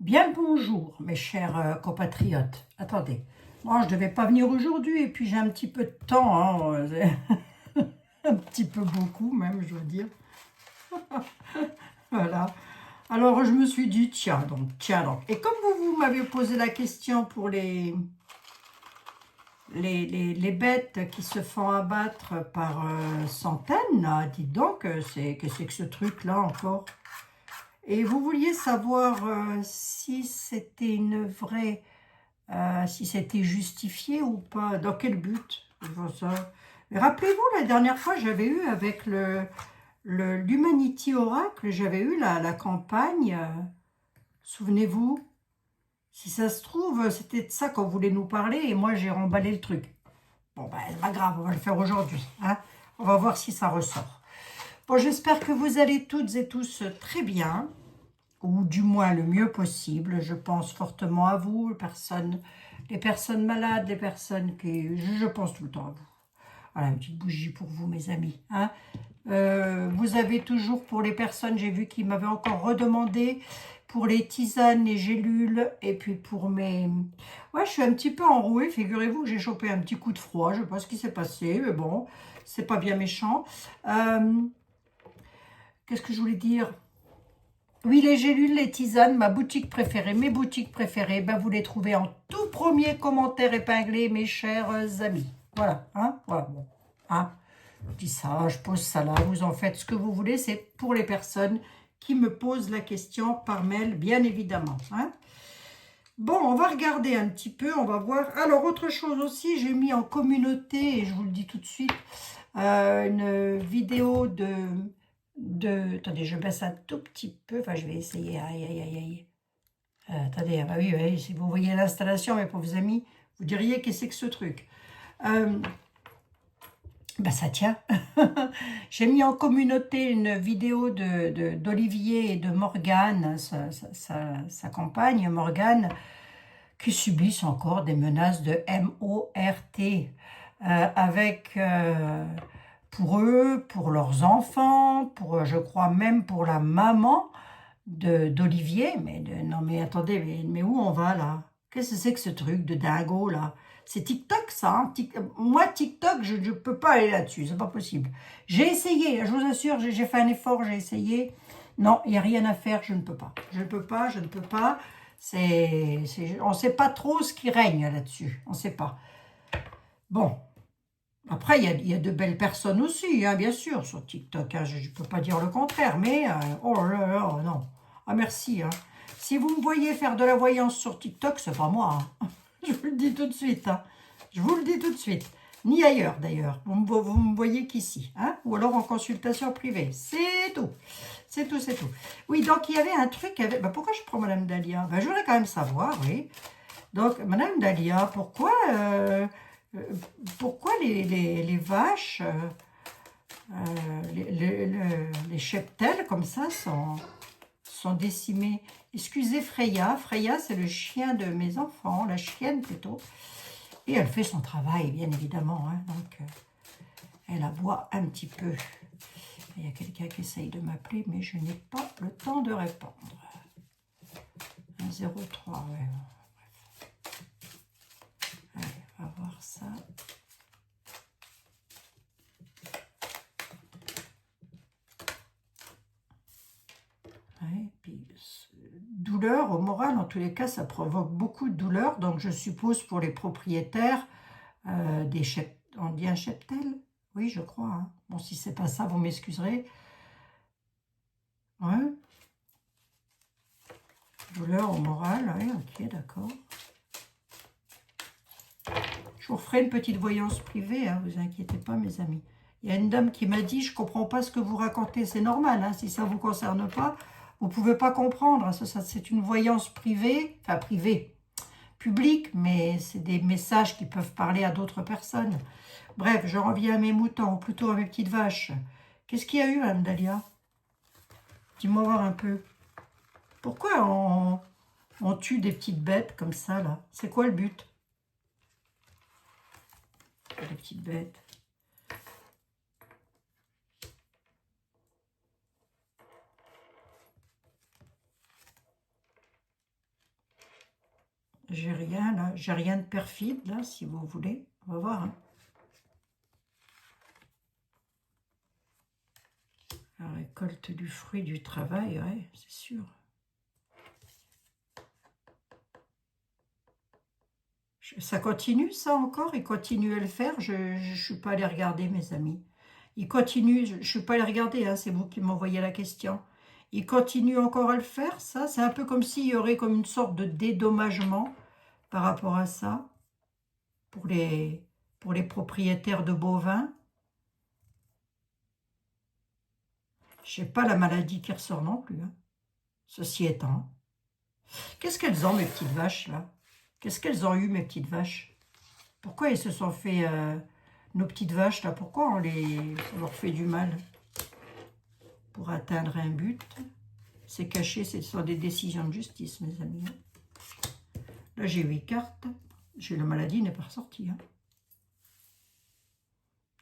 Bien le bonjour, mes chers compatriotes. Attendez, moi je ne devais pas venir aujourd'hui et puis j'ai un petit peu de temps, hein, un petit peu beaucoup même, je veux dire. Voilà. Alors je me suis dit, tiens donc. Et comme vous m'avez posé la question pour les bêtes qui se font abattre par centaines, là, dites donc, qu'est-ce que c'est que ce truc-là encore? Et vous vouliez savoir si c'était une vraie... si c'était justifié ou pas, dans quel but. Rappelez-vous, la dernière fois, j'avais eu avec l'Humanity Oracle, j'avais eu la campagne, souvenez-vous, si ça se trouve, c'était de ça qu'on voulait nous parler, et moi j'ai remballé le truc. Bon, ben, c'est pas grave, on va le faire aujourd'hui, hein. On va voir si ça ressort. Bon, j'espère que vous allez toutes et tous très bien, ou du moins le mieux possible. Je pense fortement à vous, les personnes malades, les personnes qui... Je pense tout le temps à vous. Voilà, une petite bougie pour vous, mes amis, hein. Vous avez toujours, pour les personnes, j'ai vu qui m'avaient encore redemandé, pour les tisanes, les gélules, et puis pour mes... Ouais, je suis un petit peu enrouée, figurez-vous que j'ai chopé un petit coup de froid, je ne sais pas ce qui s'est passé, mais bon, c'est pas bien méchant. Qu'est-ce que je voulais dire? Oui, les gélules, les tisanes, ma boutique préférée, mes boutiques préférées, ben vous les trouvez en tout premier commentaire épinglé, mes chers amis. Voilà, hein, voilà, bon, hein. Je dis ça, je pose ça là, vous en faites ce que vous voulez, c'est pour les personnes qui me posent la question par mail, bien évidemment, hein. Bon, on va regarder un petit peu, on va voir. Alors, autre chose aussi, j'ai mis en communauté, et je vous le dis tout de suite, une vidéo attendez, je baisse un tout petit peu. Enfin, je vais essayer. Aïe, aïe, aïe, aïe. Attendez, ah bah oui, oui, si vous voyez l'installation, mes pauvres amis, vous diriez qu'est-ce que c'est que ce truc. Bah ça tient. J'ai mis en communauté une vidéo d'Olivier et de Morgane, sa compagne Morgane, qui subissent encore des menaces de MORT avec... pour eux, pour leurs enfants, pour, je crois même pour la maman d'Olivier. Non mais attendez, mais où on va là? Qu'est-ce que c'est que ce truc de dingo là? C'est TikTok ça, hein. Moi TikTok, je ne peux pas aller là-dessus, c'est pas possible. J'ai essayé, je vous assure, j'ai fait un effort, j'ai essayé. Non, il n'y a rien à faire, je ne peux pas. Je ne peux pas, je ne peux pas. On ne sait pas trop ce qui règne là-dessus, on ne sait pas. Bon, après, il y a de belles personnes aussi, hein, bien sûr, sur TikTok, hein, je ne peux pas dire le contraire, mais oh là là, non. Ah merci, hein. Si vous me voyez faire de la voyance sur TikTok, c'est pas moi, hein. Je vous le dis tout de suite, hein. Je vous le dis tout de suite. Ni ailleurs, d'ailleurs. Vous me voyez qu'ici, hein, ou alors en consultation privée. C'est tout. C'est tout, c'est tout. Oui, donc il y avait un truc avec... pourquoi je prends Madame Dahlia? Je voudrais quand même savoir, oui. Donc, Madame Dahlia, euh, pourquoi les vaches, les cheptels comme ça sont décimés? Excusez Freya. Freya, c'est le chien de mes enfants, la chienne plutôt. Et elle fait son travail, bien évidemment, hein, donc elle aboie un petit peu. Il y a quelqu'un qui essaye de m'appeler, mais je n'ai pas le temps de répondre. 103, ouais. Allez, on va voir ça. Ouais, puis, douleur au moral, en tous les cas, ça provoque beaucoup de douleur. Donc, je suppose pour les propriétaires des cheptels. On dit un cheptel? Oui, je crois, hein. Bon, si c'est pas ça, vous m'excuserez. Ouais. Douleur au moral, oui, ok, d'accord. Je vous referai une petite voyance privée, hein, vous inquiétez pas, mes amis. Il y a une dame qui m'a dit, je comprends pas ce que vous racontez, c'est normal, hein, si ça vous concerne pas, vous pouvez pas comprendre. C'est une voyance privée, enfin privée, publique, mais c'est des messages qui peuvent parler à d'autres personnes. Bref, je reviens à mes moutons, ou plutôt à mes petites vaches. Qu'est-ce qu'il y a eu, Madame Dahlia? Dis-moi voir un peu. Pourquoi on tue des petites bêtes comme ça, là? C'est quoi le but? Les petites bêtes. j'ai rien là. J'ai rien de perfide là, si vous voulez. On va voir. Hein. La récolte du fruit du travail, ouais, c'est sûr. Ça continue, ça, encore? Il continue à le faire? Je ne suis pas allée regarder, mes amis. Il continue, je ne suis pas allée regarder, hein, c'est vous qui m'envoyez la question. Il continue encore à le faire, ça? C'est un peu comme s'il y aurait comme une sorte de dédommagement par rapport à ça, pour les propriétaires de bovins. Je n'ai pas la maladie qui ressort non plus, hein, ceci étant. Qu'est-ce qu'elles ont, mes petites vaches, là? Qu'est-ce qu'elles ont eu, mes petites vaches? Pourquoi elles se sont fait... nos petites vaches, là, pourquoi on leur fait du mal? Pour atteindre un but. C'est caché, ce sont des décisions de justice, mes amis. Là, j'ai 8 cartes. La maladie n'est pas ressortie. Hein.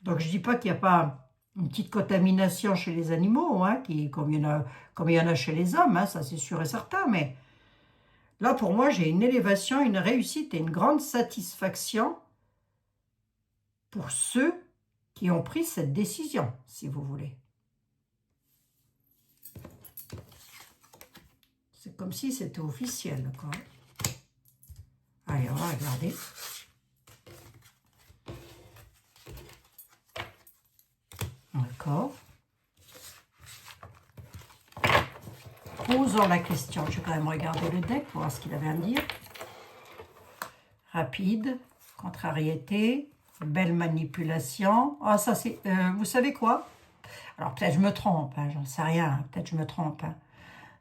Donc, je ne dis pas qu'il n'y a pas une petite contamination chez les animaux, hein, comme il y en a chez les hommes, hein, ça c'est sûr et certain, mais là, pour moi, j'ai une élévation, une réussite et une grande satisfaction pour ceux qui ont pris cette décision, si vous voulez. C'est comme si c'était officiel, quoi. Allez, on va regarder. D'accord. Posons la question. Je vais quand même regarder le deck pour voir ce qu'il avait à me dire. Rapide, contrariété, belle manipulation. Ah, ça c'est... vous savez quoi? Alors peut-être je me trompe, hein, j'en sais rien. Peut-être je me trompe. Hein.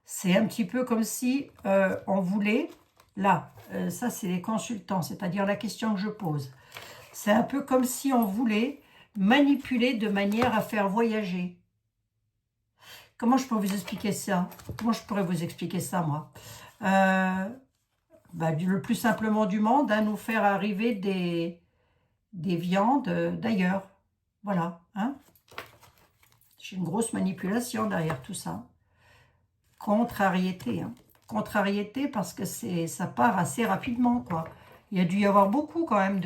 C'est un petit peu comme si on voulait... Là, ça c'est les consultants, c'est-à-dire la question que je pose. C'est un peu comme si on voulait manipuler de manière à faire voyager. Comment je peux vous expliquer ça? Comment je pourrais vous expliquer ça, moi? Le plus simplement du monde, hein, nous faire arriver des viandes d'ailleurs. Voilà. Hein? J'ai une grosse manipulation derrière tout ça. Contrariété. Hein. Contrariété parce que ça part assez rapidement, quoi. Il y a dû y avoir beaucoup, quand même,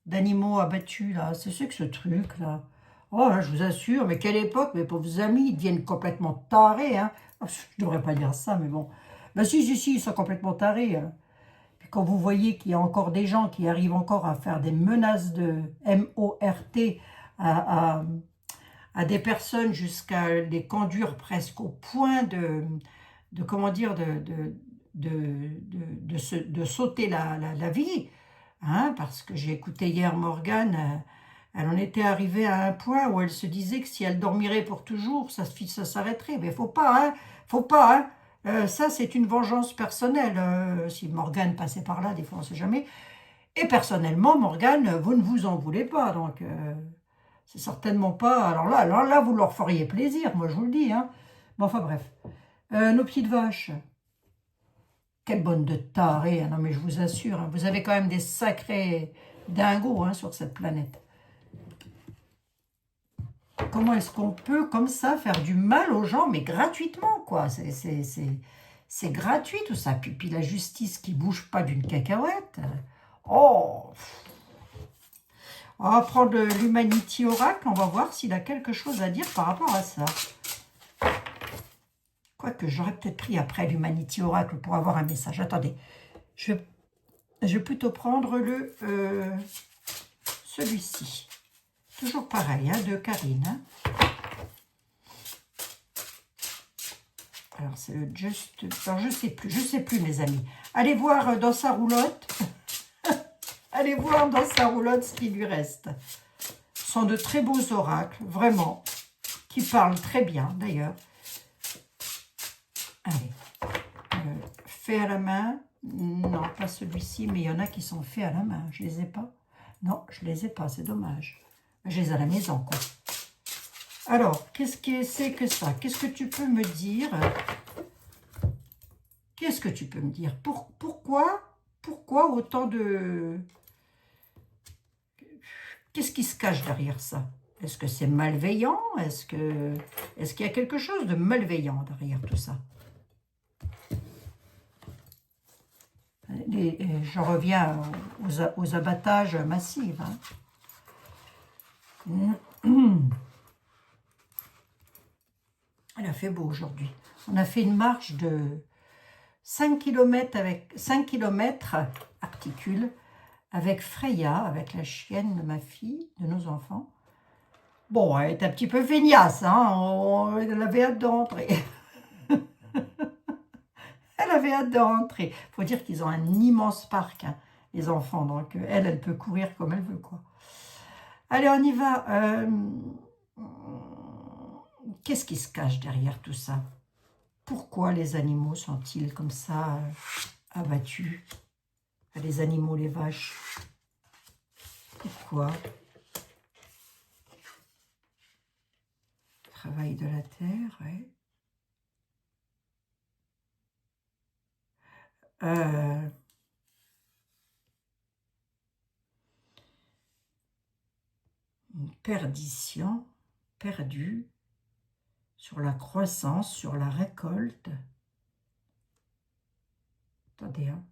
d'animaux abattus, là. C'est ce que ce truc, là. Oh, là, je vous assure, mais quelle époque, mes pauvres amis, ils deviennent complètement tarés, hein. Je ne devrais pas dire ça, mais bon. Ben si, ils sont complètement tarés. Hein. Puis quand vous voyez qu'il y a encore des gens qui arrivent encore à faire des menaces de MORT à des personnes jusqu'à les conduire presque au point de comment dire, de sauter la vie, hein, parce que j'ai écouté hier Morgane, elle en était arrivée à un point où elle se disait que si elle dormirait pour toujours, ça s'arrêterait. Mais faut pas, hein, faut pas, hein. Ça, c'est une vengeance personnelle. Si Morgane passait par là, des fois, on ne sait jamais. Et personnellement, Morgane, vous ne vous en voulez pas. Donc, c'est certainement pas... Alors là, vous leur feriez plaisir, moi, je vous le dis. Hein. Bon, enfin, bref. Nos petites vaches. Quelle bonne de tarés. Hein. Non, mais je vous assure, hein, vous avez quand même des sacrés dingos hein, sur cette planète. Comment est-ce qu'on peut, comme ça, faire du mal aux gens, mais gratuitement, quoi. C'est gratuit, tout ça. Puis la justice qui bouge pas d'une cacahuète. Oh, on va prendre l'Humanity Oracle, on va voir s'il a quelque chose à dire par rapport à ça. Quoique j'aurais peut-être pris après l'Humanity Oracle pour avoir un message. Attendez, je vais plutôt prendre celui-ci. Toujours pareil, hein, de Karine. Hein. Alors, c'est le Just... Alors, je sais plus, mes amis. Allez voir dans sa roulotte. Allez voir dans sa roulotte ce qui lui reste. Ce sont de très beaux oracles, vraiment, qui parlent très bien, d'ailleurs. Allez. Fait à la main. Non, pas celui-ci, mais il y en a qui sont faits à la main. Je les ai pas. Non, je les ai pas, c'est dommage. Je les ai à la maison, quoi. Alors, qu'est-ce que c'est que ça? Qu'est-ce que tu peux me dire? Qu'est-ce que tu peux me dire? Pourquoi autant de... Qu'est-ce qui se cache derrière ça? Est-ce que c'est malveillant? Est-ce qu'il y a quelque chose de malveillant derrière tout ça? je reviens aux abattages massifs. Hein. Il a fait beau aujourd'hui. On a fait une marche de 5 km avec 5 km articule avec Freya, avec la chienne de ma fille, de nos enfants. Bon, elle est un petit peu feignasse, hein, elle avait hâte de rentrer. Elle avait hâte de rentrer. Il faut dire qu'ils ont un immense parc, hein, les enfants, donc elle peut courir comme elle veut, quoi. Allez, on y va. Qu'est-ce qui se cache derrière tout ça? Pourquoi les animaux sont-ils comme ça abattus? Les animaux, les vaches. Pourquoi? Travail de la terre, oui. Une perdition perdue sur la croissance, sur la récolte. Attendez, hein.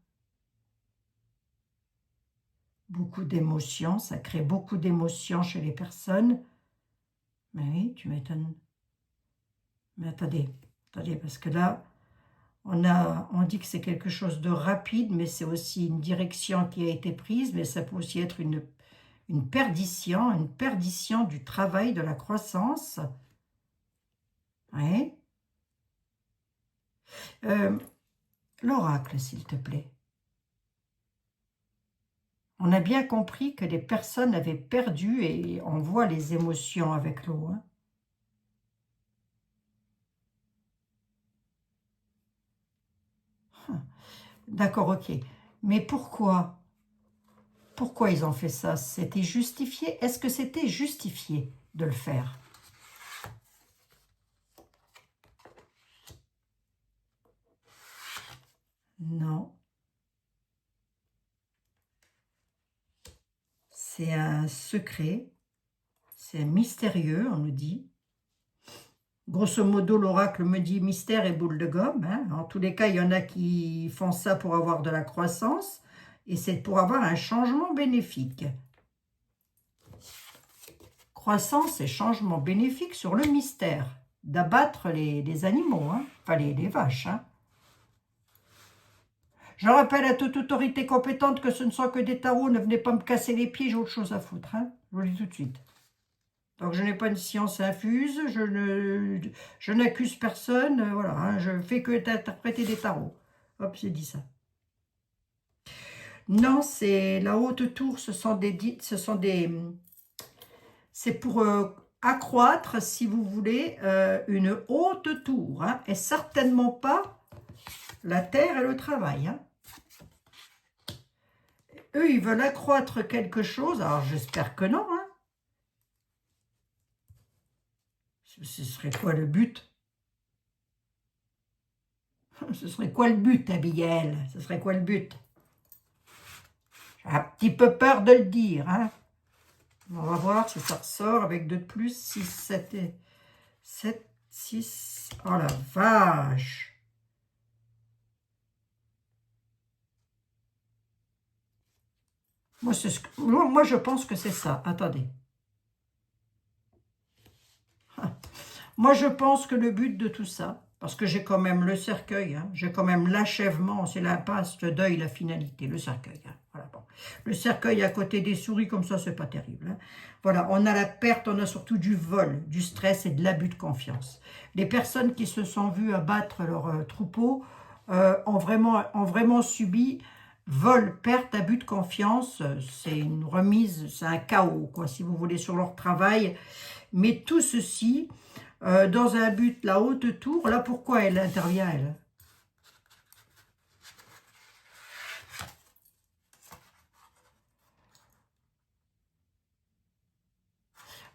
Beaucoup d'émotions, ça crée beaucoup d'émotions chez les personnes. Mais oui, tu m'étonnes. Mais attendez, parce que là, on dit que c'est quelque chose de rapide, mais c'est aussi une direction qui a été prise, mais ça peut aussi être une perdition du travail, de la croissance. Oui. L'oracle, s'il te plaît. On a bien compris que les personnes avaient perdu, et on voit les émotions avec l'eau. Hein. D'accord, ok. Mais pourquoi? Pourquoi ils ont fait ça? C'était justifié? Est-ce que c'était justifié de le faire? Non. C'est un secret, c'est mystérieux, on nous dit. Grosso modo, l'oracle me dit mystère et boule de gomme. Hein. En tous les cas, il y en a qui font ça pour avoir de la croissance, et c'est pour avoir un changement bénéfique. Croissance et changement bénéfique sur le mystère, d'abattre les animaux, hein. Enfin les vaches. Hein. Je rappelle à toute autorité compétente que ce ne sont que des tarots, ne venez pas me casser les pieds, j'ai autre chose à foutre. Hein. Je vous le dis tout de suite. Donc je n'ai pas une science infuse, je n'accuse personne, voilà, hein, je fais que interpréter des tarots. Hop, j'ai dit ça. Non, c'est la haute tour, c'est pour accroître, si vous voulez, une haute tour, hein, et certainement pas la terre et le travail. Hein. Eux, ils veulent accroître quelque chose, alors j'espère que non. Hein. Ce serait quoi le but? Ce serait quoi le but, Abigail? Ce serait quoi le but? J'ai un petit peu peur de le dire. Hein. On va voir si ça ressort avec 2 de plus. 6, 7 et 7, 6. Oh la vache! Moi, je pense que c'est ça. Attendez. Moi, je pense que le but de tout ça, parce que j'ai quand même le cercueil, hein, j'ai quand même l'achèvement, c'est l'impasse, le deuil, la finalité, le cercueil. Hein, voilà, bon. Le cercueil à côté des souris, comme ça, c'est pas terrible. Hein. Voilà, on a la perte, on a surtout du vol, du stress et de l'abus de confiance. Les personnes qui se sont vues abattre leur troupeau ont vraiment subi vol, perte, abus de confiance. C'est une remise, c'est un chaos, quoi, si vous voulez, sur leur travail. Mais tout ceci... dans un but, la haute tour, là, pourquoi elle intervient, elle?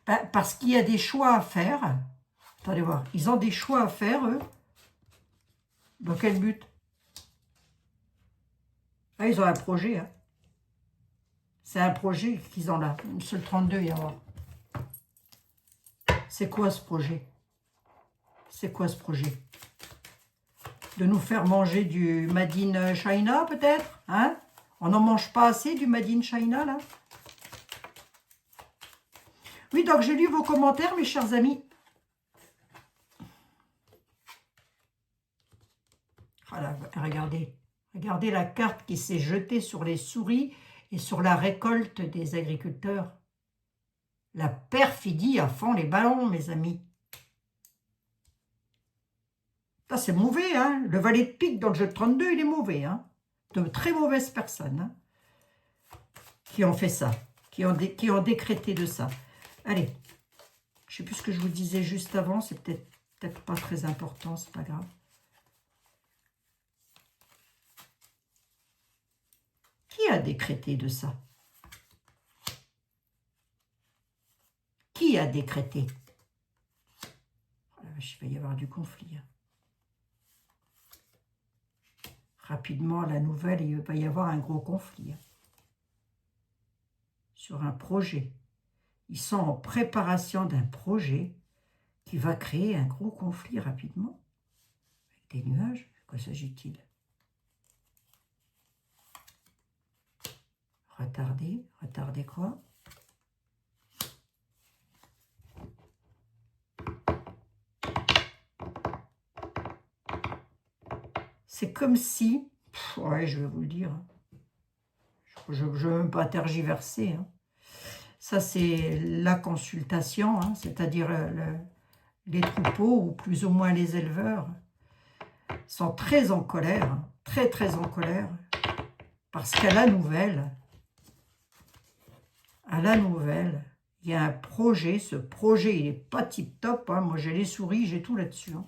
Ben, parce qu'il y a des choix à faire. Attendez voir, ils ont des choix à faire, eux. Dans quel but? Ah, ils ont un projet. Hein. C'est un projet qu'ils ont là. Seul 32, il y a voir. C'est quoi ce projet? C'est quoi ce projet? De nous faire manger du Made in China, peut-être, hein? On n'en mange pas assez du Made in China, là? Oui, donc j'ai lu vos commentaires, mes chers amis. Voilà, regardez. Regardez la carte qui s'est jetée sur les souris et sur la récolte des agriculteurs. La perfidie à fond les ballons, mes amis. Ça, c'est mauvais, hein. Le valet de pique dans le jeu de 32, il est mauvais, hein. De très mauvaises personnes, hein, qui ont fait ça, qui ont décrété de ça. Allez, je ne sais plus ce que je vous disais juste avant, c'est peut-être pas très important, c'est pas grave. Qui a décrété de ça? Qui a décrété? Oh la vache, il va y avoir du conflit. Hein. Rapidement, la nouvelle, il va y avoir un gros conflit. Hein. Sur un projet. Ils sont en préparation d'un projet qui va créer un gros conflit rapidement. Avec des nuages, de quoi s'agit-il? Retarder quoi? C'est comme si, ouais, je vais vous le dire, je ne veux même pas tergiverser. Hein. Ça, c'est la consultation, hein, c'est-à-dire les troupeaux, ou plus ou moins les éleveurs, sont très en colère, hein, très très en colère, parce qu'à la nouvelle, il y a un projet, ce projet, il n'est pas tip-top, hein, moi j'ai les souris, j'ai tout là-dessus. Hein.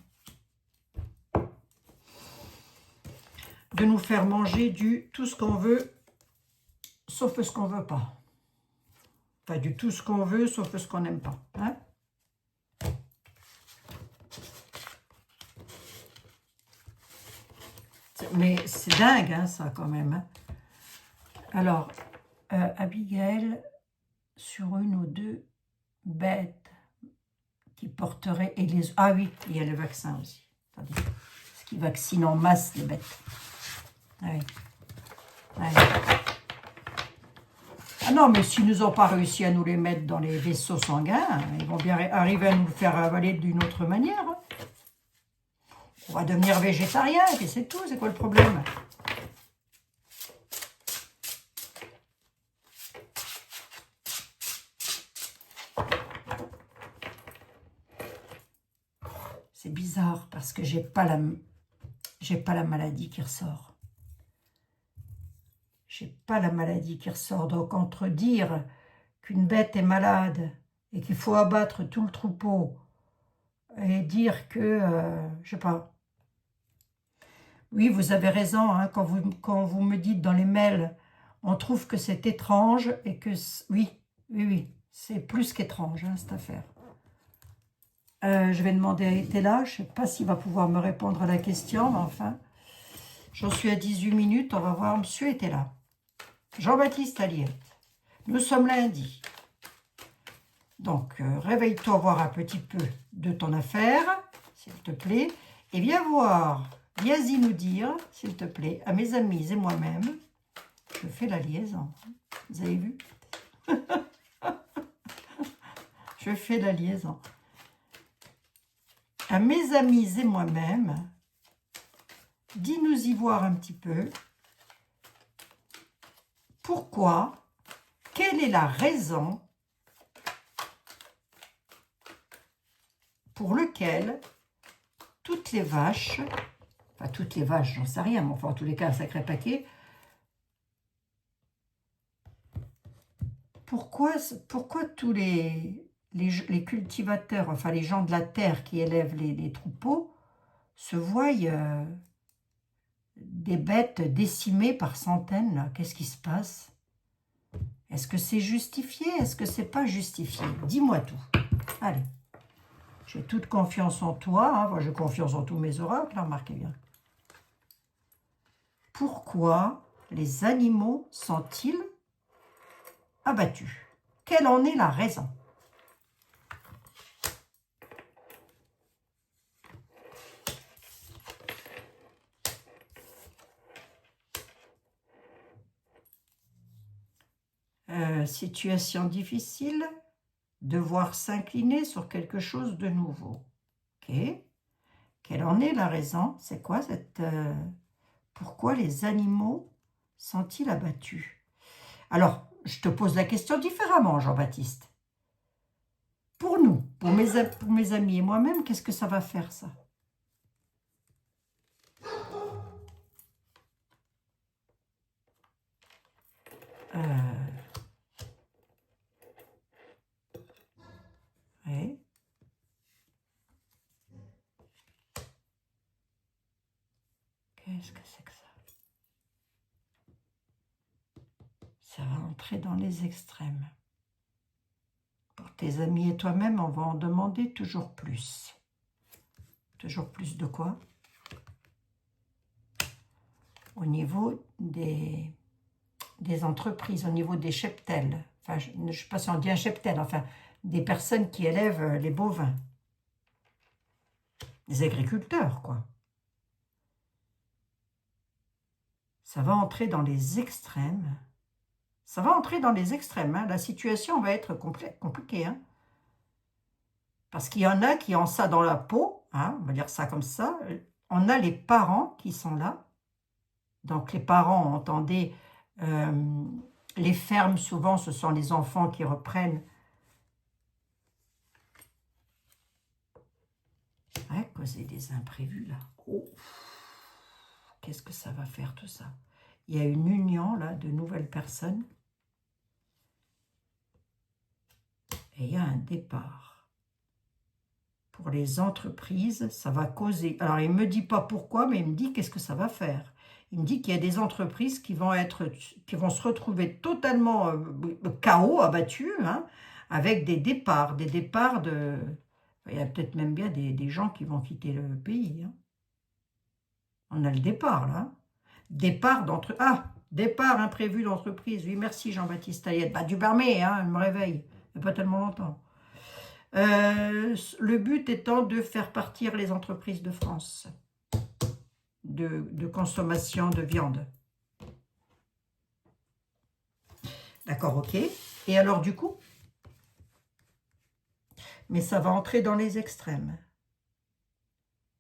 De nous faire manger tout ce qu'on veut, sauf ce qu'on ne veut pas. Enfin, du tout ce qu'on veut, sauf ce qu'on n'aime pas. Hein? Mais c'est dingue, hein, ça, quand même. Hein? Alors, Abigail, sur une ou deux bêtes qui porteraient... Et les... Ah oui, il y a le vaccin aussi. Attendez. Ce qui vaccine en masse les bêtes. Ah oui. Ah oui. Ah non, mais s'ils nous ont pas réussi à nous les mettre dans les vaisseaux sanguins, ils vont bien arriver à nous le faire avaler d'une autre manière. Hein. On va devenir végétarien, et c'est tout, c'est quoi le problème? C'est bizarre, parce que j'ai pas la maladie qui ressort. J'ai pas la maladie qui ressort, donc entre dire qu'une bête est malade et qu'il faut abattre tout le troupeau et dire que, je sais pas, oui, vous avez raison, hein, quand vous me dites dans les mails, on trouve que c'est étrange et que, oui, c'est plus qu'étrange, hein, cette affaire. Je vais demander à Etela, je ne sais pas s'il va pouvoir me répondre à la question, mais enfin, j'en suis à 18 minutes, on va voir monsieur Etela. Jean-Baptiste Allier, nous sommes lundi. Donc, réveille-toi voir un petit peu de ton affaire, s'il te plaît, et viens-y nous dire, s'il te plaît, à mes amis et moi-même, je fais la liaison. Vous avez vu? Je fais la liaison. À mes amis et moi-même, dis-nous y voir un petit peu pourquoi, quelle est la raison pour laquelle toutes les vaches, enfin toutes les vaches, j'en sais rien, mais enfin en tous les cas un sacré paquet, pourquoi tous les cultivateurs, enfin les gens de la terre qui élèvent les troupeaux, se voient des bêtes décimées par centaines, là? Qu'est-ce qui se passe? Est-ce que c'est justifié? Est-ce que c'est pas justifié? Dis-moi tout. Allez. J'ai toute confiance en toi. Hein. Moi, j'ai confiance en tous mes oracles, là, remarquez bien. Pourquoi les animaux sont-ils abattus? Quelle en est la raison? Situation difficile, devoir s'incliner sur quelque chose de nouveau. Ok. Quelle en est la raison? C'est quoi cette... pourquoi les animaux sont-ils abattus? Alors, je te pose la question différemment, Jean-Baptiste. Pour nous, pour mes amis et moi-même, qu'est-ce que ça va faire, ça? Oui. Qu'est-ce que c'est que ça? Ça va entrer dans les extrêmes. Pour tes amis et toi-même, on va en demander toujours plus. Toujours plus de quoi? Au niveau des entreprises, au niveau des cheptels. Enfin, je ne sais pas si on dit un cheptel, enfin, des personnes qui élèvent les bovins. Des agriculteurs, quoi. Ça va entrer dans les extrêmes. Ça va entrer dans les extrêmes. Hein. La situation va être compliquée. Hein. Parce qu'il y en a qui ont ça dans la peau. Hein, on va dire ça comme ça. On a les parents qui sont là. Donc les parents, entendez, les fermes, souvent, ce sont les enfants qui reprennent. Ouais, causer des imprévus, là. Oh, qu'est-ce que ça va faire, tout ça? Il y a une union, là, de nouvelles personnes. Et il y a un départ. Pour les entreprises, ça va causer... Alors, il ne me dit pas pourquoi, mais il me dit qu'est-ce que ça va faire. Il me dit qu'il y a des entreprises qui vont se retrouver totalement KO, abattues, hein, avec des départs de... Il y a peut-être même bien des gens qui vont quitter le pays. Hein. On a le départ, là. Départ départ imprévu d'entreprise. Oui, merci Jean-Baptiste Aliette. Bah, du Barmé, hein, elle me réveille. Il n'y a pas tellement longtemps. Le but étant de faire partir les entreprises de France de consommation de viande. D'accord, ok. Et alors du coup, mais ça va entrer dans les extrêmes.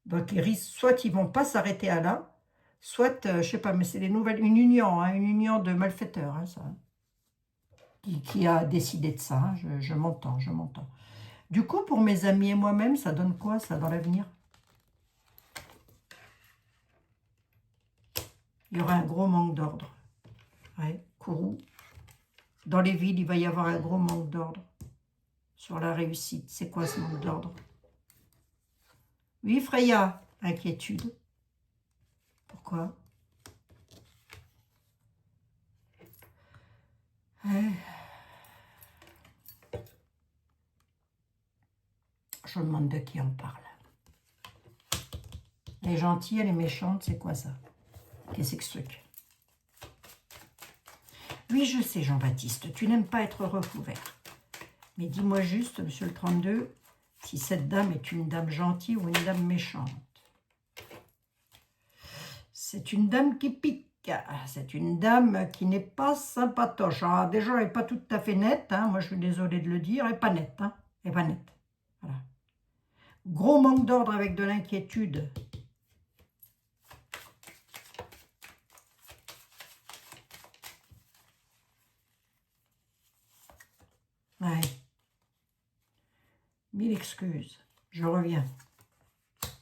Donc ils risquent, soit ils vont pas s'arrêter à là, soit, je sais pas, mais c'est une union de malfaiteurs, hein, ça, qui a décidé de ça. Hein, je m'entends. Du coup, pour mes amis et moi-même, ça donne quoi, ça, dans l'avenir? Il y aura un gros manque d'ordre. Ouais, Kourou. Dans les villes, il va y avoir un gros manque d'ordre. Sur la réussite. C'est quoi ce manque d'ordre? Oui, Freya, inquiétude. Pourquoi? Ouais. Je me demande de qui on parle. Les gentilles et les méchantes, c'est quoi ça? Qu'est-ce que c'est que ce truc? Oui, je sais, Jean-Baptiste, tu n'aimes pas être recouvert. Mais dis-moi juste, monsieur le 32, si cette dame est une dame gentille ou une dame méchante. C'est une dame qui pique. C'est une dame qui n'est pas sympatoche. Ah, déjà, elle n'est pas tout à fait nette. Hein. Moi, je suis désolée de le dire. Elle n'est pas nette. Hein. Elle n'est pas nette. Voilà. Gros manque d'ordre avec de l'inquiétude. Ouais. 1000 excuses. Je reviens.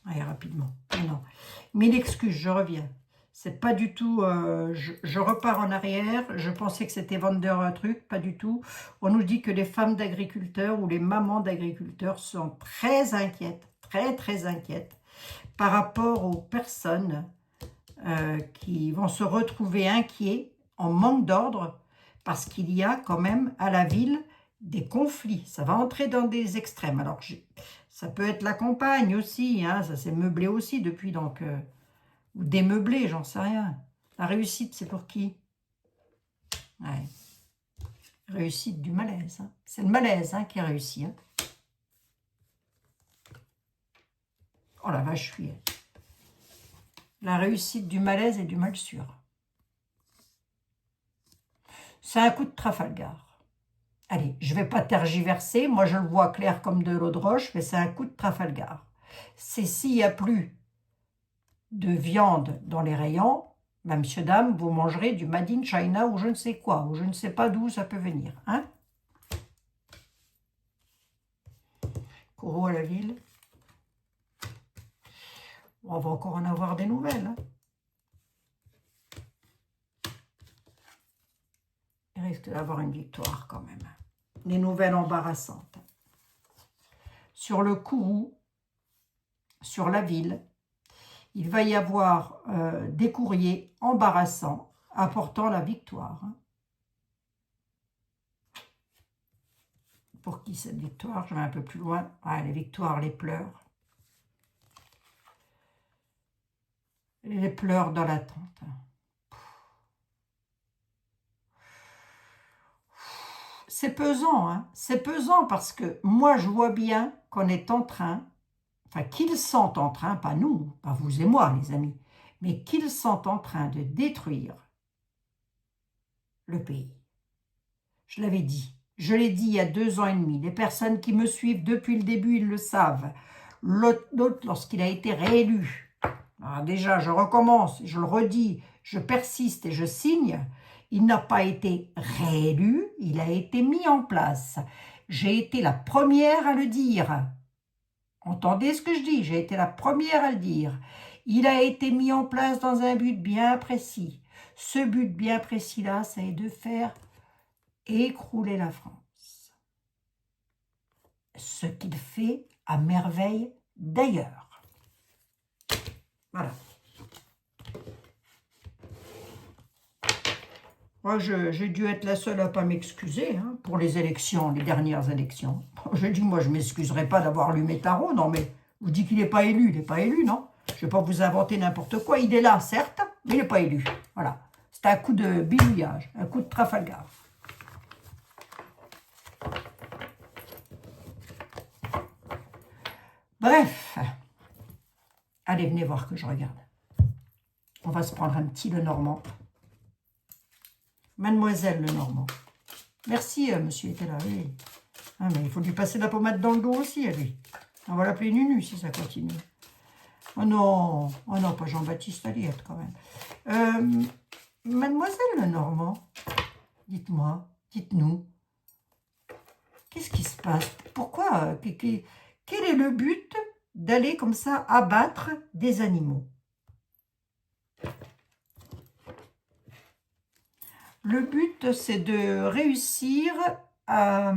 Allez, rapidement. Non. 1000 excuses, je reviens. C'est pas du tout... je repars en arrière. Je pensais que c'était vendeur un truc. Pas du tout. On nous dit que les femmes d'agriculteurs ou les mamans d'agriculteurs sont très inquiètes. Très inquiètes. Par rapport aux personnes qui vont se retrouver inquiets, en manque d'ordre, parce qu'il y a quand même à la ville des conflits. Ça va entrer dans des extrêmes. Alors, ça peut être la campagne aussi, hein, ça s'est meublé aussi depuis, donc, ou démeublé, j'en sais rien. La réussite, c'est pour qui? Ouais. Réussite du malaise. Hein. C'est le malaise hein, qui réussit. Hein. Oh la vache, je suis... La réussite du malaise et du mal sûr. C'est un coup de Trafalgar. Allez, je ne vais pas tergiverser. Moi, je le vois clair comme de l'eau de roche, mais c'est un coup de Trafalgar. C'est s'il n'y a plus de viande dans les rayons, bah, monsieur, dame, vous mangerez du Made in China ou je ne sais quoi, ou je ne sais pas d'où ça peut venir. Hein? Corot à la ville. On va encore en avoir des nouvelles. Hein? Il risque d'avoir une victoire quand même. Des nouvelles embarrassantes. Sur le Kourou, sur la ville, il va y avoir des courriers embarrassants apportant la victoire. Hein. Pour qui cette victoire? Je vais un peu plus loin. Ah, les victoires, les pleurs. Les pleurs dans l'attente. C'est pesant, hein. C'est pesant parce que moi, je vois bien qu'on est en train, enfin qu'ils sont en train, pas nous, pas vous et moi, les amis, mais qu'ils sont en train de détruire le pays. Je l'avais dit. Je l'ai dit il y a 2 ans et demi. Les personnes qui me suivent depuis le début, ils le savent. L'autre, lorsqu'il a été réélu, alors déjà, je recommence, je le redis, je persiste et je signe, il n'a pas été réélu, il a été mis en place. J'ai été la première à le dire. Entendez ce que je dis, j'ai été la première à le dire. Il a été mis en place dans un but bien précis. Ce but bien précis-là, c'est de faire écrouler la France. Ce qu'il fait à merveille d'ailleurs. Voilà. Moi, j'ai dû être la seule à ne pas m'excuser hein, pour les élections, les dernières élections. J'ai dit, moi, je ne m'excuserai pas d'avoir lu mes tarots. Non, mais vous dites qu'il n'est pas élu. Il n'est pas élu, non? Je ne vais pas vous inventer n'importe quoi. Il est là, certes, mais il n'est pas élu. Voilà. C'était un coup de bidouillage, un coup de Trafalgar. Bref. Allez, venez voir que je regarde. On va se prendre un petit Lenormand. Mademoiselle Lenormand. Merci, monsieur était là. Oui. Ah, mais il faut lui passer la pommade dans le dos aussi, à lui. On va l'appeler Nunu si ça continue. Oh non, pas Jean-Baptiste Aliette quand même. Mademoiselle Lenormand, dites-moi, dites-nous, qu'est-ce qui se passe? Pourquoi? Quel est le but d'aller comme ça abattre des animaux? Le but, c'est de réussir à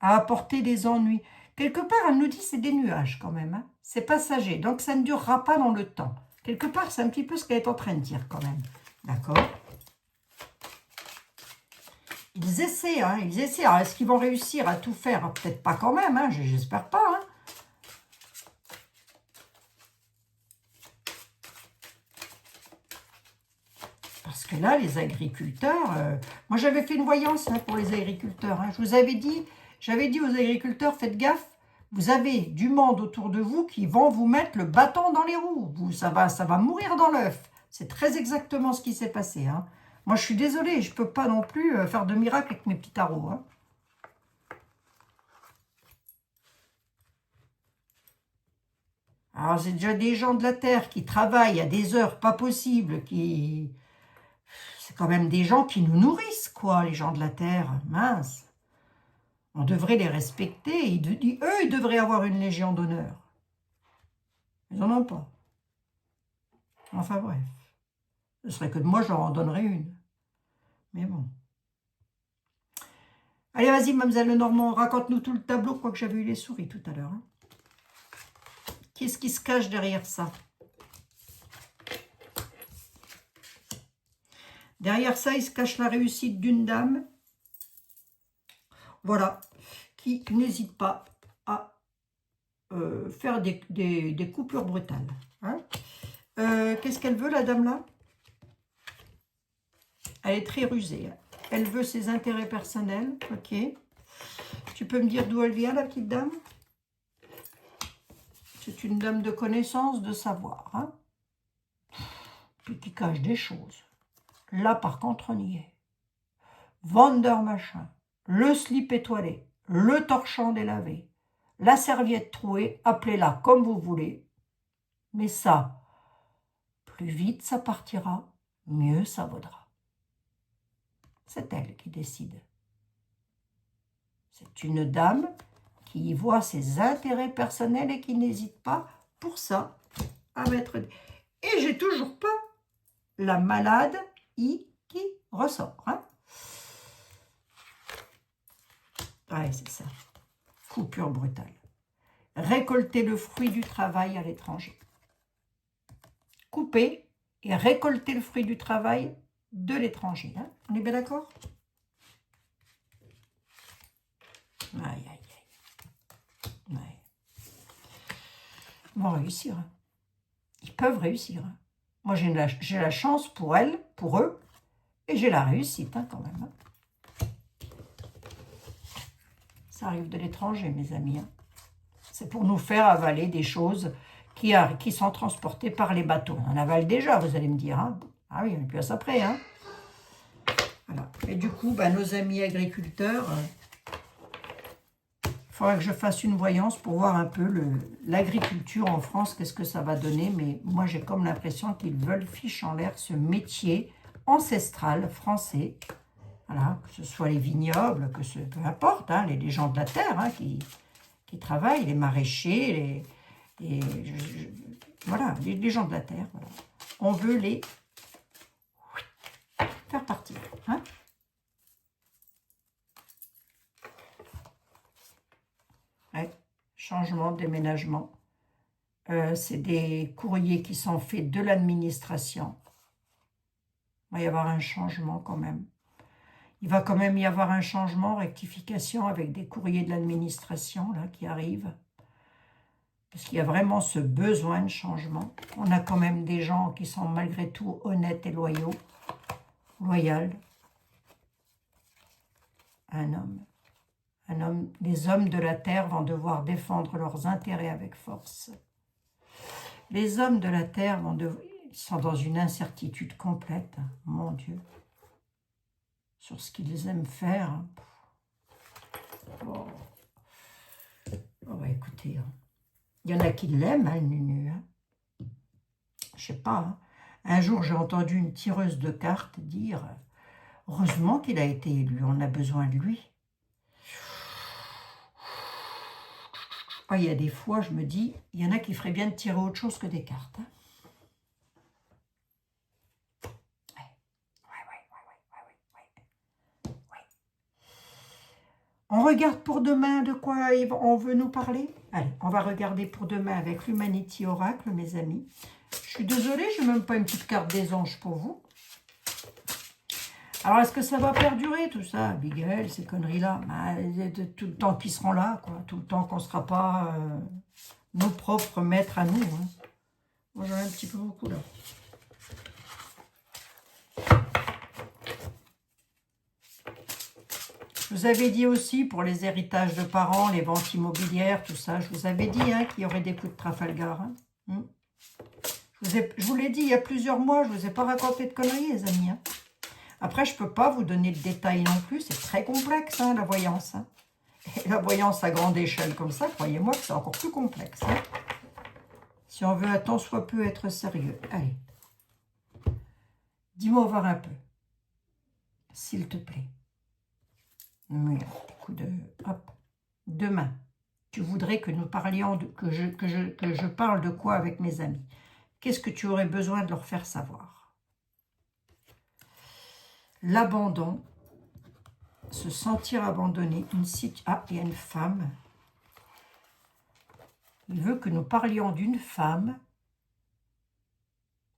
apporter des ennuis. Quelque part, elle nous dit c'est des nuages quand même. Hein. C'est passager, donc ça ne durera pas dans le temps. Quelque part, c'est un petit peu ce qu'elle est en train de dire quand même. D'accord? Ils essaient, hein, ils essaient. Alors, est-ce qu'ils vont réussir à tout faire? Peut-être pas quand même, hein, j'espère pas. Hein. Parce que là, les agriculteurs... moi, j'avais fait une voyance hein, pour les agriculteurs. Hein. Je vous avais dit, j'avais dit aux agriculteurs, faites gaffe, vous avez du monde autour de vous qui vont vous mettre le bâton dans les roues. Ça va mourir dans l'œuf. C'est très exactement ce qui s'est passé. Hein. Moi, je suis désolée, je ne peux pas non plus faire de miracle avec mes petits tarots. Hein. Alors, c'est déjà des gens de la Terre qui travaillent à des heures pas possibles, qui... C'est quand même des gens qui nous nourrissent, quoi, les gens de la Terre. Mince. On devrait les respecter. Eux, ils devraient avoir une légion d'honneur. Ils n'en ont pas. Enfin bref. Ce serait que de moi, je leur en donnerais une. Mais bon. Allez, vas-y, mademoiselle Lenormand, raconte-nous tout le tableau, quoique j'avais eu les souris tout à l'heure. Hein. Qu'est-ce qui se cache derrière ça? Derrière ça, il se cache la réussite d'une dame. Voilà. Qui n'hésite pas à faire des coupures brutales. Hein. Qu'est-ce qu'elle veut, la dame-là? Elle est très rusée. Elle veut ses intérêts personnels. Ok. Tu peux me dire d'où elle vient, la petite dame? C'est une dame de connaissance, de savoir. Hein, puis qui cache des choses. Là, par contre, on y est. vendeur machin, le slip étoilé, le torchon délavé, la serviette trouée, appelez-la comme vous voulez. Mais ça, plus vite ça partira, mieux ça vaudra. C'est elle qui décide. C'est une dame qui y voit ses intérêts personnels et qui n'hésite pas pour ça à mettre... Et j'ai toujours pas la malade qui ressort. Hein. Ouais, c'est ça. Coupure brutale. Récolter le fruit du travail à l'étranger. Couper et récolter le fruit du travail de l'étranger. Hein. On est bien d'accord? Aïe, aïe, aïe. Ouais. Ils vont réussir. Hein. Ils peuvent réussir. Hein. Moi, j'ai la chance pour elles, pour eux, et j'ai la réussite hein, quand même. Hein. Ça arrive de l'étranger, mes amis. Hein. C'est pour nous faire avaler des choses qui sont transportées par les bateaux. On avale déjà, vous allez me dire. Hein. Ah oui, on est plus après. Hein. Voilà. Et du coup, nos amis agriculteurs, il faudra que je fasse une voyance pour voir un peu l'agriculture en France, qu'est-ce que ça va donner. Mais moi, j'ai comme l'impression qu'ils veulent fiche en l'air ce métier ancestral français. Voilà, que ce soit les vignobles, peu importe, hein, les gens de la terre hein, qui travaillent, les maraîchers, voilà, les gens de la terre. Voilà. On veut les faire partir. Hein. Ouais. Changement, déménagement. C'est des courriers qui sont faits de l'administration. Il va y avoir un changement quand même. Il va quand même y avoir un changement, rectification avec des courriers de l'administration là qui arrivent. Parce qu'il y a vraiment ce besoin de changement. On a quand même des gens qui sont malgré tout honnêtes et loyaux. Loyal. Un homme. Les hommes de la terre vont devoir défendre leurs intérêts avec force. Les hommes de la terre ils sont dans une incertitude complète. Mon Dieu. Sur ce qu'ils aiment faire. Oh. Écoutez, il y en a qui l'aiment, hein, le Nunu. Hein. Je sais pas. Hein. Un jour, j'ai entendu une tireuse de cartes dire « Heureusement qu'il a été élu, on a besoin de lui. » Il y a des fois, je me dis, il y en a qui feraient bien de tirer autre chose que des cartes. Hein. On regarde pour demain de quoi on veut nous parler. Allez, on va regarder pour demain avec l'Humanity Oracle, mes amis. Je suis désolée, je n'ai même pas une petite carte des anges pour vous. Alors, est-ce que ça va perdurer tout ça, Abigail, ces conneries-là? Tout le temps qu'ils seront là, quoi. Tout le temps qu'on ne sera pas nos propres maîtres à nous. Hein. Moi, j'en ai un petit peu beaucoup là. Je vous avais dit aussi pour les héritages de parents, les ventes immobilières, tout ça. Je vous avais dit hein, qu'il y aurait des coups de Trafalgar. Hein. Je vous l'ai dit il y a plusieurs mois, je ne vous ai pas raconté de conneries, les amis. Hein. Après, je ne peux pas vous donner le détail non plus. C'est très complexe, hein, la voyance. Hein. Et la voyance à grande échelle comme ça, croyez-moi que c'est encore plus complexe. Hein. Si on veut à tant soit peu être sérieux. Allez. Dis-moi voir un peu. S'il te plaît. Coup de... Hop. Demain, tu voudrais que nous parlions, que je parle de quoi avec mes amis? Qu'est-ce que tu aurais besoin de leur faire savoir? L'abandon, se sentir abandonné, Ah, il y a une femme. Il veut que nous parlions d'une femme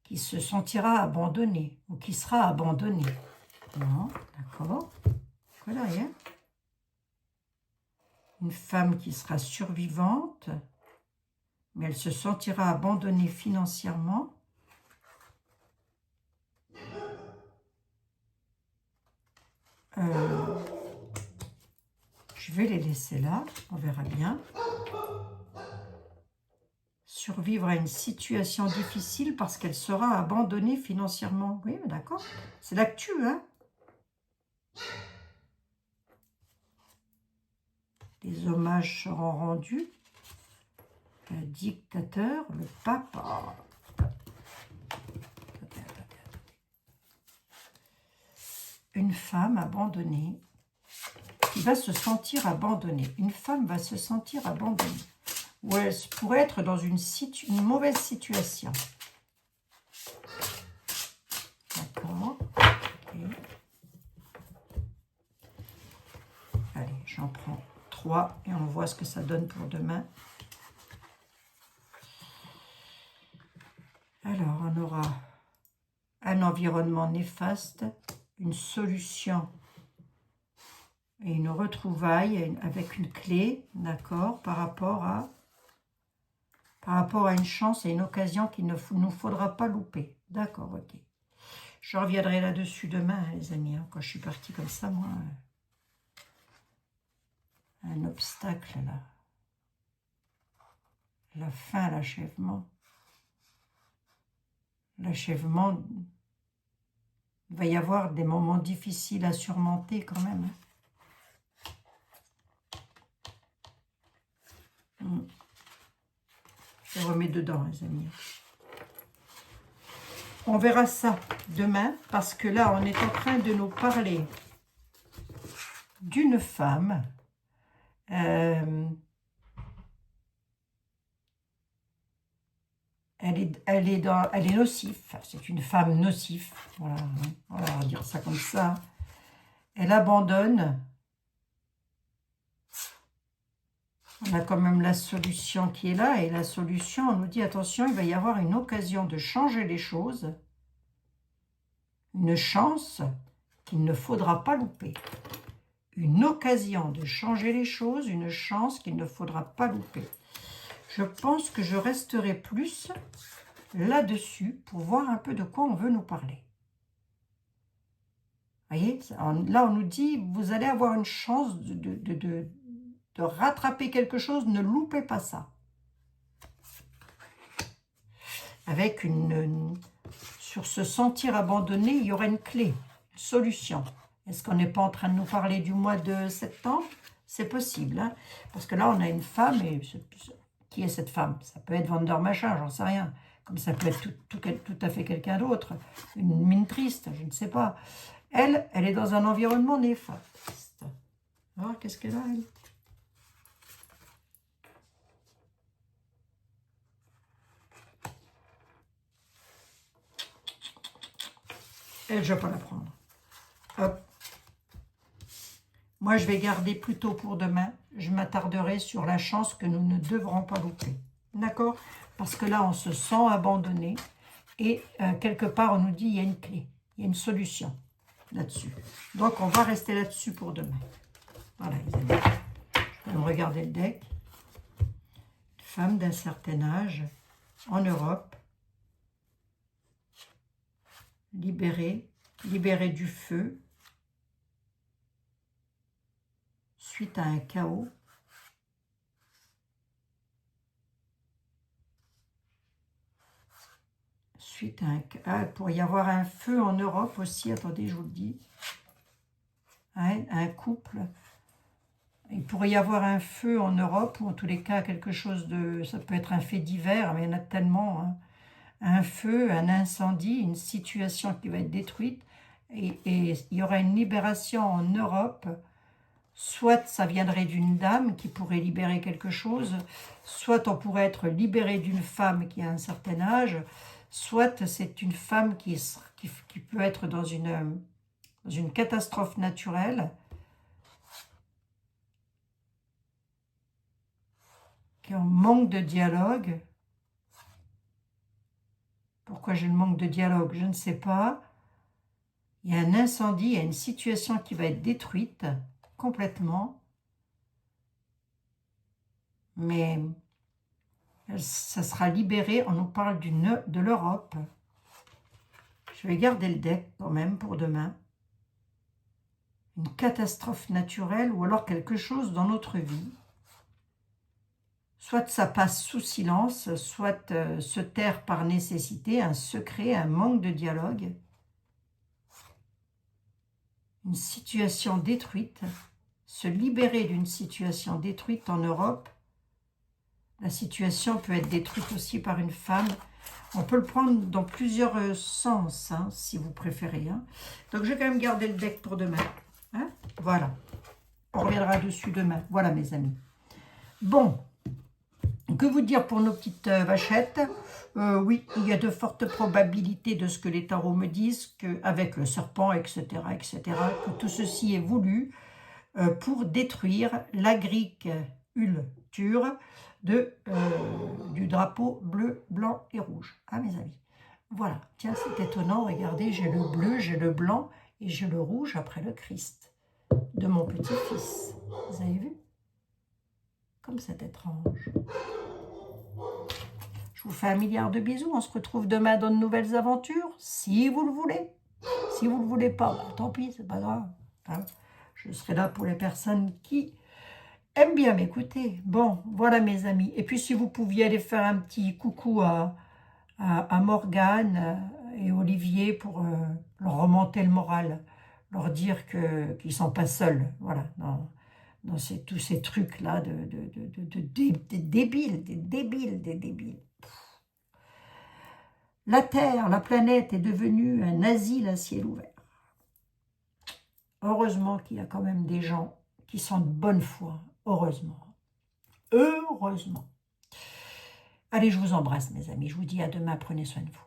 qui se sentira abandonnée ou qui sera abandonnée. Non, d'accord. Voilà, rien. Une femme qui sera survivante, mais elle se sentira abandonnée financièrement. Je vais les laisser là, on verra bien. Survivre à une situation difficile parce qu'elle sera abandonnée financièrement. Oui, d'accord. C'est l'actu, hein. Les hommages seront rendus. Le dictateur, le pape. Une femme abandonnée qui va se sentir abandonnée. Une femme va se sentir abandonnée. Ou elle pourrait être dans une mauvaise situation. D'accord. Okay. Allez, j'en prends 3 et on voit ce que ça donne pour demain. Alors, on aura un environnement néfaste, une solution et une retrouvaille avec une clé, d'accord, par rapport à une chance et une occasion qu'il ne nous faudra pas louper. D'accord, ok. Je reviendrai là-dessus demain, hein, les amis, hein, quand je suis partie comme ça, moi. Un obstacle, là. La fin, l'achèvement. L'achèvement, il va y avoir des moments difficiles à surmonter quand même. Je remets dedans, les amis. On verra ça demain, parce que là, on est en train de nous parler d'une femme. Elle est nocif. C'est une femme nocif. Voilà, on va dire ça comme ça. Elle abandonne. On a quand même la solution qui est là. Et la solution, on nous dit, attention, il va y avoir une occasion de changer les choses. Une chance qu'il ne faudra pas louper. Une occasion de changer les choses. Une chance qu'il ne faudra pas louper. Je pense que je resterai plus là-dessus pour voir un peu de quoi on veut nous parler. Vous voyez, là on nous dit, vous allez avoir une chance de rattraper quelque chose, ne loupez pas ça. Avec sur se sentir abandonné, il y aura une clé, une solution. Est-ce qu'on n'est pas en train de nous parler du mois de septembre? C'est possible, hein, parce que là on a une femme, et qui est cette femme? Ça peut être Vendeur Machin, j'en sais rien. Comme ça peut être tout à fait quelqu'un d'autre. Une mine triste, je ne sais pas. Elle est dans un environnement néfaste. Alors, qu'est-ce qu'elle a, elle? Elle, je ne vais pas la prendre. Hop. Moi, je vais garder plutôt pour demain. Je m'attarderai sur la chance que nous ne devrons pas louper. D'accord? Parce que là, on se sent abandonné. Et quelque part, on nous dit, il y a une clé. Il y a une solution là-dessus. Donc, on va rester là-dessus pour demain. Voilà, les amis. Je vais me regarder le deck. Femme d'un certain âge, en Europe. Libérée du feu. Suite à un chaos. Il pourrait y avoir un feu en Europe aussi, attendez, je vous le dis. Un couple. Il pourrait y avoir un feu en Europe, ou en tous les cas, quelque chose de... Ça peut être un fait divers, mais il y en a tellement. Hein. Un feu, un incendie, une situation qui va être détruite. Et il y aura une libération en Europe. Soit ça viendrait d'une dame qui pourrait libérer quelque chose, soit on pourrait être libéré d'une femme qui a un certain âge, soit c'est une femme qui peut être dans une catastrophe naturelle, qui est en manque de dialogue. Pourquoi j'ai le manque de dialogue? Je ne sais pas. Il y a un incendie, il y a une situation qui va être détruite complètement. Mais ça sera libéré, on nous parle de l'Europe. Je vais garder le deck quand même pour demain. Une catastrophe naturelle ou alors quelque chose dans notre vie. Soit ça passe sous silence, soit se taire par nécessité, un secret, un manque de dialogue. Une situation détruite se libérer d'une situation détruite en Europe. La situation peut être détruite aussi par une femme. On peut le prendre dans plusieurs sens, hein, si vous préférez. Hein. Donc, je vais quand même garder le deck pour demain. Hein. Voilà. On reviendra dessus demain. Voilà, mes amis. Bon. Que vous dire pour nos petites vachettes? Oui, il y a de fortes probabilités de ce que les tarots me disent, qu'avec le serpent, etc., que tout ceci est voulu pour détruire l'agriculture du drapeau bleu, blanc et rouge. Hein, mes amis? Voilà. Tiens, c'est étonnant. Regardez, j'ai le bleu, j'ai le blanc et j'ai le rouge après le Christ de mon petit-fils. Vous avez vu? Comme c'est étrange. Je vous fais 1 milliard de bisous. On se retrouve demain dans de nouvelles aventures, si vous le voulez. Si vous ne le voulez pas, bah, tant pis, c'est pas grave. Hein. Je serai là pour les personnes qui aiment bien m'écouter. Bon, voilà mes amis. Et puis si vous pouviez aller faire un petit coucou à Morgane et Olivier pour leur remonter le moral, leur dire qu'ils ne sont pas seuls. Voilà, dans tous ces trucs-là de débiles, des débiles. La Terre, la planète est devenue un asile à ciel ouvert. Heureusement qu'il y a quand même des gens qui sont de bonne foi. Heureusement. Heureusement. Allez, je vous embrasse, mes amis. Je vous dis à demain. Prenez soin de vous.